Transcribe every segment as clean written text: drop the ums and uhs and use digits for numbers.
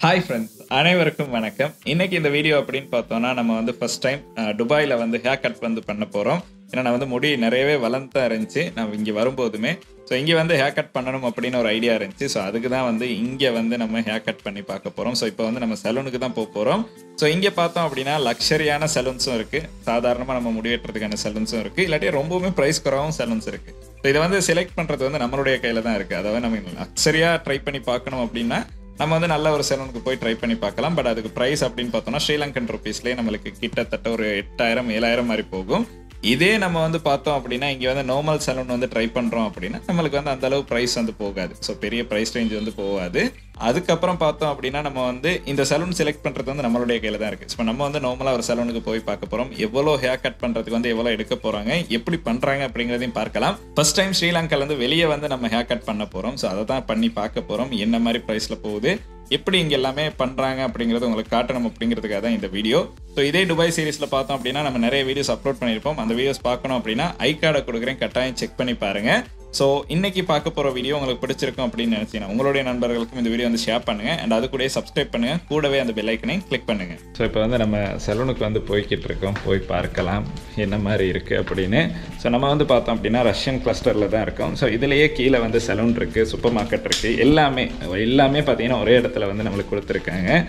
Hi friends, அனைவருக்கும் வணக்கம். இன்னைக்கு இந்த வீடியோ அப்படின்னு பார்த்தோம்னா நம்ம வந்து ஃபர்ஸ்ட் டைம் துபாயில் வந்து ஹேர் கட் வந்து பண்ண போகிறோம். ஏன்னா நான் வந்து முடி நிறையவே வளர்ந்தா இருந்துச்சு நான் இங்கே வரும்போதுமே. ஸோ இங்கே வந்து ஹேர் கட் பண்ணணும் அப்படின்னு ஒரு ஐடியா இருந்துச்சு. ஸோ அதுக்கு தான் வந்து இங்கே வந்து நம்ம ஹேர் கட் பண்ணி பார்க்க போகிறோம். ஸோ இப்போ வந்து நம்ம சலூனுக்கு தான் போக போகிறோம். ஸோ இங்கே பார்த்தோம் அப்படின்னா லக்ஸரியான சலூன்ஸும் இருக்குது, சாதாரணமாக நம்ம முடி வெட்டுறதுக்கான சலூன்ஸும் இருக்குது, இல்லாட்டி ரொம்பவுமே ப்ரைஸ் குறவும் சலூன்ஸ் இருக்குது. ஸோ இதை வந்து செலக்ட் பண்ணுறது வந்து நம்மளுடைய கையில் தான் இருக்குது. அதாவது நம்ம லக்ஸரியாக ட்ரை பண்ணி பார்க்கணும் அப்படின்னா நம்ம வந்து நல்ல ஒரு சலூனுக்கு போய் ட்ரை பண்ணி பார்க்கலாம். பட் அதுக்கு ப்ரைஸ் அப்படின்னு பார்த்தோம்னா ஸ்ரீலங்கன் ருபீஸ்லேயே நம்மளுக்கு கிட்டத்தட்ட ஒரு 8000 7000 மாதிரி போகும். இதே நம்ம வந்து பார்த்தோம் அப்படின்னா இங்கே வந்து நார்மல் சலூன் வந்து ட்ரை பண்ணுறோம் அப்படின்னா நம்மளுக்கு வந்து அந்த அளவு ப்ரைஸ் வந்து போகாது. ஸோ பெரிய ப்ரைஸ் ரேஞ்ச் வந்து போகாது. அதுக்கப்புறம் பார்த்தோம் அப்படின்னா நம்ம வந்து இந்த சலூன் செலக்ட் பண்ணுறது வந்து நம்மளுடைய கையில் தான் இருக்குது. ஸோ நம்ம வந்து நார்மலாக ஒரு சலூனுக்கு போய் பார்க்க போகிறோம். எவ்வளோ ஹேர் கட் பண்ணுறதுக்கு வந்து எவ்வளோ எடுக்க போகிறாங்க, எப்படி பண்ணுறாங்க அப்படிங்கிறதையும் பார்க்கலாம். ஃபர்ஸ்ட் டைம் ஸ்ரீலங்காலேருந்து வெளியே வந்து நம்ம ஹேர் கட் பண்ண போகிறோம். ஸோ அதை தான் பண்ணி பார்க்க போகிறோம். என்ன மாதிரி ப்ரைஸில் போகுது, எப்படி இங்கே எல்லாமே பண்ணுறாங்க அப்படிங்கிறது உங்களுக்கு காட்டணும் அப்படிங்கிறதுக்காக தான் இந்த வீடியோ. ஸோ இதே துபாய் சீரிஸில் பார்த்தோம் அப்படின்னா நம்ம நிறைய வீடியோஸ் அப்லோட் பண்ணியிருப்போம். அந்த வீடியோஸ் பார்க்கணும் அப்படின்னா ஐ கார்டை கொடுக்குறேன், கட்டாயம் செக் பண்ணி பாருங்கள். ஸோ இன்னைக்கு பார்க்க போகிற வீடியோ உங்களுக்கு பிடிச்சிருக்கும் அப்படின்னு நினச்சிங்கன்னா உங்களுடைய நண்பர்களுக்கும் இந்த வீடியோ வந்து ஷேர் பண்ணுங்கள். அண்ட் அது கூட சப்ஸ்கிரைப் பண்ணுங்கள், கூடவே அந்த பெல் ஐக்கனையும் கிளிக் பண்ணுங்கள். ஸோ இப்போ வந்து நம்ம சலூனுக்கு வந்து போய்கிட்டு இருக்கோம், போய் பார்க்கலாம் என்ன மாதிரி இருக்குது அப்படின்னு. ஸோ நம்ம வந்து பார்த்தோம் அப்படின்னா ரஷ்யன் கிளஸ்டரில் தான் இருக்கோம். ஸோ இதுலேயே கீழே வந்து சலூன் இருக்குது, சூப்பர் மார்க்கெட் இருக்குது, எல்லாமே பார்த்தீங்கன்னா ஒரே இடத்துல வந்து நம்மளுக்கு கொடுத்துருக்காங்க.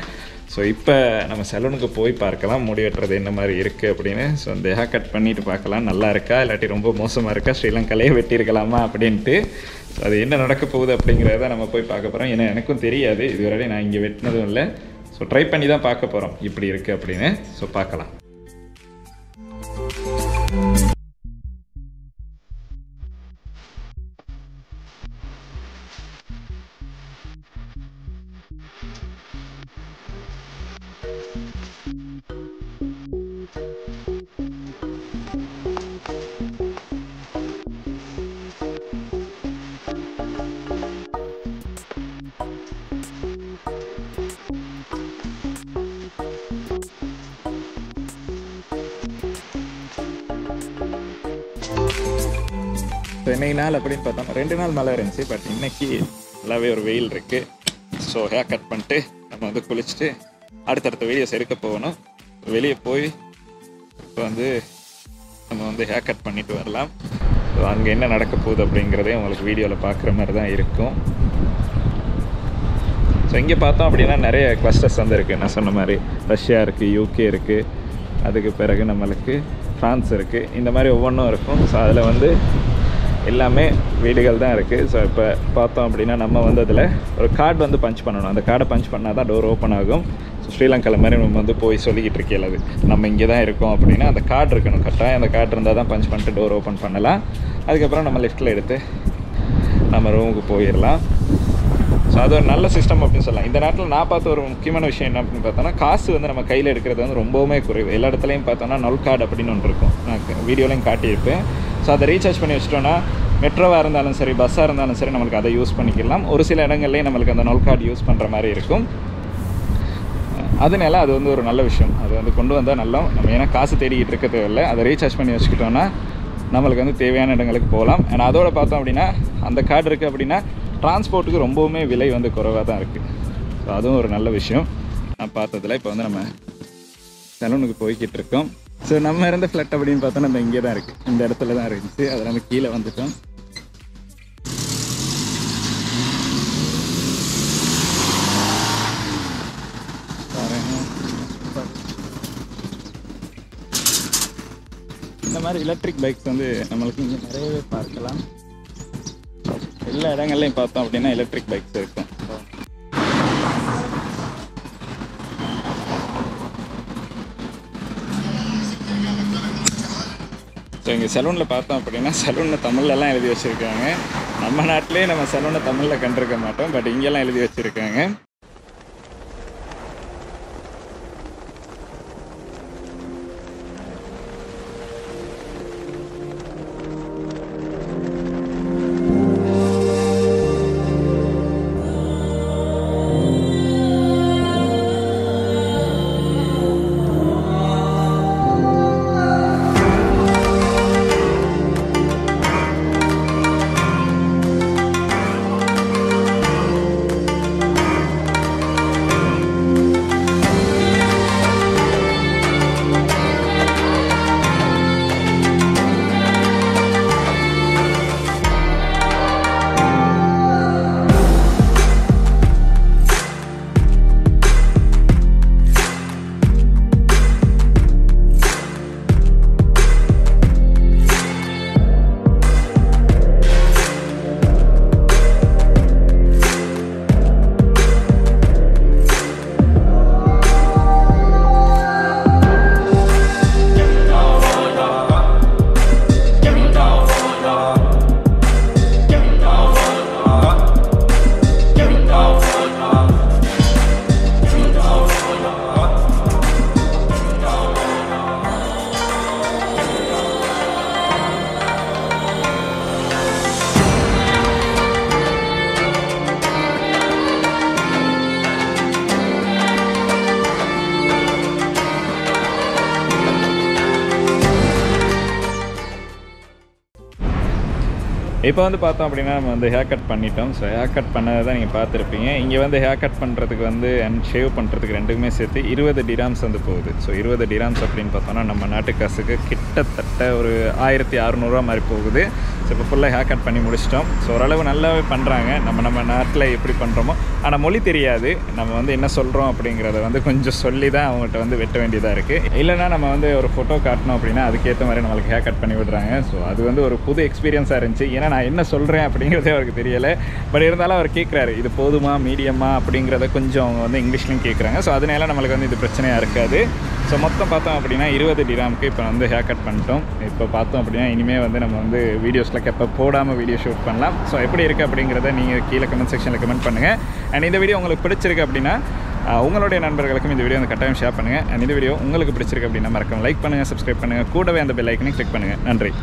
ஸோ இப்போ நம்ம சலூனுக்கு போய் பார்க்கலாம் முடி வெட்டுறது என்ன மாதிரி இருக்குது அப்படின்னு. ஸோ இந்த ஹேர் கட் பண்ணிட்டு பார்க்கலாம், நல்லா இருக்கா இல்லாட்டி ரொம்ப மோசமாக இருக்கா, ஸ்ரீலங்காலேயே வெட்டியிருக்கலாமா அப்படின்ட்டு. ஸோ அது என்ன நடக்க போகுது அப்படிங்கிறத நம்ம போய் பார்க்க போகிறோம். ஏன்னா எனக்கும் தெரியாது, இதுவரை நான் இங்கே வெட்டினதும் இல்லை. ஸோ ட்ரை பண்ணி தான் பார்க்க போகிறோம் இப்படி இருக்குது அப்படின்னு. ஸோ பார்க்கலாம். இன்னைக்கு நாள் அப்படின்னு பார்த்தோம் 2 நாள் மழை இருந்துச்சு. பட் இன்னைக்கு நல்லாவே ஒரு வெயில் இருக்குது. ஸோ ஹேர் கட் பண்ணிட்டு நம்ம வந்து குளிச்சுட்டு அடுத்தடுத்த வீடியோஸ் எடுக்க போகணும். வெளியே போய் இப்போ வந்து நம்ம வந்து ஹேர் கட் பண்ணிட்டு வரலாம். ஸோ அங்கே என்ன நடக்க போகுது அப்படிங்கிறதே உங்களுக்கு வீடியோவில் பார்க்குற மாதிரி தான் இருக்கும். ஸோ இங்கே பார்த்தோம் அப்படின்னா நிறைய கிளஸ்டர்ஸ் வந்து இருக்குது. நான் சொன்ன மாதிரி ரஷ்யா இருக்குது, யூகே இருக்குது, அதுக்கு பிறகு நம்மளுக்கு ஃப்ரான்ஸ் இருக்குது, இந்த மாதிரி ஒவ்வொன்றும் இருக்கும். ஸோ அதில் வந்து எல்லாமே வீடுகள் தான் இருக்குது. ஸோ இப்போ பார்த்தோம் அப்படின்னா நம்ம வந்து அதில் ஒரு கார்டு வந்து பஞ்ச் பண்ணணும். அந்த கார்டை பஞ்ச் பண்ணால் தான் டோர் ஓப்பன் ஆகும். ஸோ ஸ்ரீலங்காவில் மாதிரி நம்ம வந்து போய் சொல்லிக்கிட்டு இருக்கேன், அது நம்ம இங்கே தான் இருக்கோம் அப்படின்னா அந்த கார்டு இருக்கணும். கரெக்டாக அந்த கார்டு இருந்தால் தான் பஞ்ச் பண்ணிட்டு டோர் ஓப்பன் பண்ணலாம். அதுக்கப்புறம் நம்ம லெஃப்ட்டில் எடுத்து நம்ம ரூமுக்கு போயிடலாம். ஸோ அது ஒரு நல்ல சிஸ்டம் அப்படின்னு சொல்லலாம். இந்த நேரத்தில் நான் பார்த்த ஒரு முக்கியமான விஷயம் என்ன அப்படின்னு பார்த்தோன்னா, காசு வந்து நம்ம கையில் எடுக்கிறது வந்து ரொம்பவுமே குறைவு. எல்லா இடத்துலையும் பார்த்தோன்னா நொல் கார்டு அப்படின்னு ஒன்று இருக்கும், நான் வீடியோலையும் காட்டியிருப்பேன். ஸோ அதை ரீசார்ஜ் பண்ணி வச்சிட்டோன்னா மெட்ரோவாக இருந்தாலும் சரி, பஸ்ஸாக இருந்தாலும் சரி, நம்மளுக்கு அதை யூஸ் பண்ணிக்கலாம். ஒரு சில இடங்கள்லேயும் நம்மளுக்கு அந்த நொல் கார்டு யூஸ் பண்ணுற மாதிரி இருக்கும். அதனால அது வந்து ஒரு நல்ல விஷயம். அது வந்து கொண்டு வந்தால் நல்லா. நம்ம ஏன்னா காசு தேடிக்கிட்டு இருக்க தேவையில்லை, அதை ரீசார்ஜ் பண்ணி வச்சுக்கிட்டோன்னா நம்மளுக்கு வந்து தேவையான இடங்களுக்கு போகலாம். ஏன்னா அதோடு பார்த்தோம் அப்படின்னா அந்த கார்டு இருக்குது அப்படின்னா டிரான்ஸ்போர்ட்டுக்கு ரொம்பவுமே விலை வந்து குறைவாக தான் இருக்குது. ஸோ அதுவும் ஒரு நல்ல விஷயம் நான் பார்த்ததில். இப்போ வந்து நம்ம சலூனுக்கு போய்கிட்டு இருக்கோம். ஸோ நம்ம இருந்த ஃப்ளட் அப்படின்னு பார்த்தா நம்ம இங்கே தான் இருக்குது, இந்த இடத்துல தான் இருந்துச்சு. அதில் நம்ம கீழே வந்துட்டோம். இந்த மாதிரி எலக்ட்ரிக் பைக்ஸ் வந்து நம்மளுக்கு இங்கே நிறையவே பார்க்கலாம். எல்லா இடங்கள்லையும் பார்த்தோம் அப்படின்னா எலக்ட்ரிக் பைக்ஸ் இருக்கும். ஸோ இங்கே சலூனில் பார்த்தோம் அப்படின்னா சலூனில் தமிழ்லலாம் எழுதி வச்சுருக்காங்க. நம்ம நாட்டிலே நம்ம சலூனை தமிழில் கண்டிருக்க மாட்டோம், பட் இங்கெல்லாம் எழுதி வச்சுருக்காங்க. இப்போ வந்து பார்த்தோம் அப்படின்னா நம்ம வந்து ஹேர் கட் பண்ணிட்டோம். ஸோ ஹேர் கட் பண்ணதை தான் நீங்கள் பார்த்துருப்பீங்க. இங்கே வந்து ஹேர் கட் பண்ணுறதுக்கு வந்து அண்ட் ஷேவ் பண்ணுறதுக்கு ரெண்டுக்குமே சேர்த்து 20 டிராம்ஸ் வந்து போகுது. ஸோ 20 டிராம்ஸ் அப்படின்னு பார்த்தோன்னா நம்ம நாட்டு காசுக்கு கிட்டத்தட்ட ஒரு 1600 மாதிரி போகுது. ஸோ இப்போ ஃபுல்லாக ஹேர் கட் பண்ணி முடிச்சிட்டோம். ஸோ ஓரளவு நல்லாவே பண்ணுறாங்க. நம்ம நாட்டில் எப்படி பண்ணுறோமோ, ஆனால் மொழி தெரியாது. நம்ம வந்து என்ன சொல்கிறோம் அப்படிங்கிறத வந்து கொஞ்சம் சொல்லி தான் அவங்கள்ட்ட வந்து வெட்ட வேண்டியதாக இருக்குது. இல்லைனா நம்ம வந்து ஒரு ஃபோட்டோ காட்டணும் அப்படின்னா அதுக்கேற்ற மாதிரி நம்மளுக்கு ஹேர் கட் பண்ணி விடுறாங்க. ஸோ அது வந்து ஒரு புது எக்ஸ்பீரியன்ஸாக இருந்துச்சு. ஏன்னா நான் என்ன சொல்கிறேன் அப்படிங்கிறதே அவருக்கு தெரியலை. பட் இருந்தாலும் அவர் கேட்குறாரு, இது போதுமா மீடியமா அப்படிங்கிறத கொஞ்சம் அவங்க வந்து இங்கிலீஷ்லையும் கேட்குறாங்க. ஸோ அதனால நம்மளுக்கு வந்து இது பிரச்சனையாக இருக்காது. ஸோ மொத்தம் பார்த்தோம் அப்படின்னா 20 டிராமுக்கு இப்போ வந்து ஹேர் கட் பண்ணிட்டோம். இப்போ பார்த்தோம் அப்படின்னா இனிமேல் வந்து நம்ம வந்து வீடியோஸில் எப்போ போடாமல் வீடியோ ஷூட் பண்ணலாம். ஸோ எப்படி இருக்குது அப்படிங்கிறத நீங்கள் கீழே கமெண்ட் செக்ஷனில் கமெண்ட் பண்ணுங்கள். அண்ட் இந்த வீடியோ உங்களுக்கு பிடிச்சிருக்கு அப்படின்னா உங்களுடைய நண்பர்களுக்கும் இந்த வீடியோ வந்து கட்டாயம் ஷேர் பண்ணுங்கள். அண்ட் இந்த வீடியோ உங்களுக்கு பிடிச்சிருக்கு அப்படின்னா மறக்காம லைக் பண்ணுங்கள், சப்ஸ்கிரைப் பண்ணுங்கள், கூடவே அந்த பெல் ஐக்கனை கிளிக் பண்ணுங்கள். நன்றி.